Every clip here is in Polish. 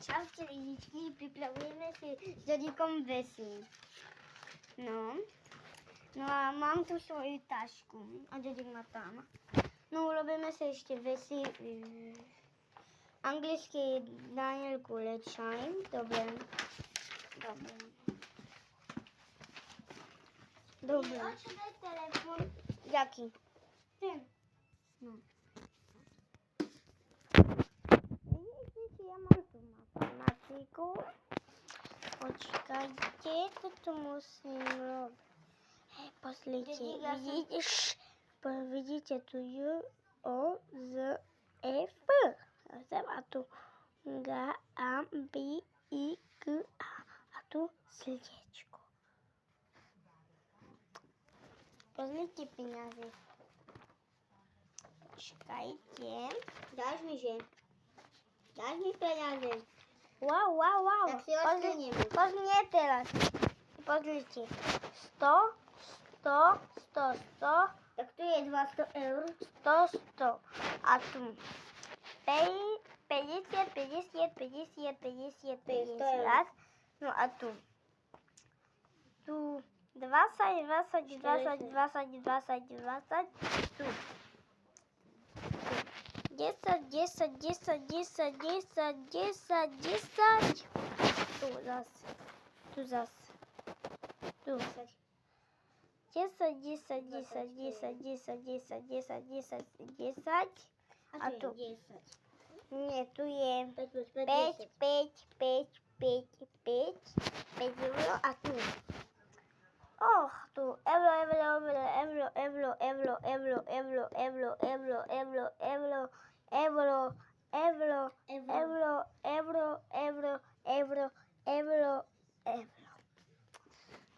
Čaute lidičky, pripravujeme si s Dodikom vesí. No a mám tu svoju tašku a Dodik má tam. No urobíme si ešte vesí. Anglicky je Daniel Kulečaj. Dobre. Oče, daj telefon. Jaký? Ten. No. Vidíte, ja mám tu matematiku. Počkajte, toto musím robiť. Hej, pozrite, vidíte tu J, O, Z, E, F. A tu G, A, B, I, K, A. A tu srdiečko. Pozrite peniaze. Počkajte. Dáš mi peniaze. Wow. Tak si odstanieme. Pozrite teraz. Pozrite. 100. Tak tu je 200 eur. 100. A tu 50. No a tu 20. Tu 10. Tu zas. Tu. 10. A tu. 10. Nie, tu je 5 plus 5, 5 euro a tu. Tu euro.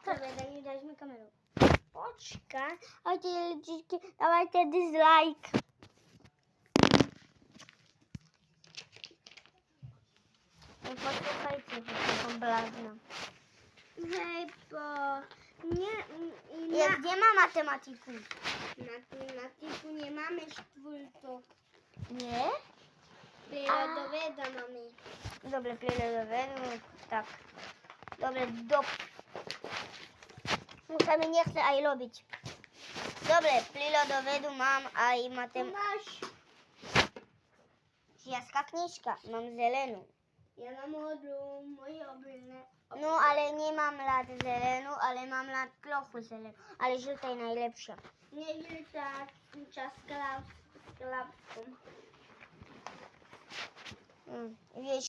Dobre, tak mi dáš mi kameru. Počkaj, ajte lidičky, dávajte dislike. Poslúchajte, že som blázna. Hej, Kde má matematiku? Matematiku nemáme štvrtok. Nie? Prírodoveda máme. Dobre, prírodovedu, tak. Dobre, Už sa mi nechce aj robiť. Dobre, prírodovedu mám aj Máš. Žiarská knižka, mám zelenú. Ja mám modrú, moje obilné. No, ale nemám rád zelenú, ale mám rád trochu zelenú. Ale žltá je najlepšia. Nežltá, čas s klapkom. Vieš,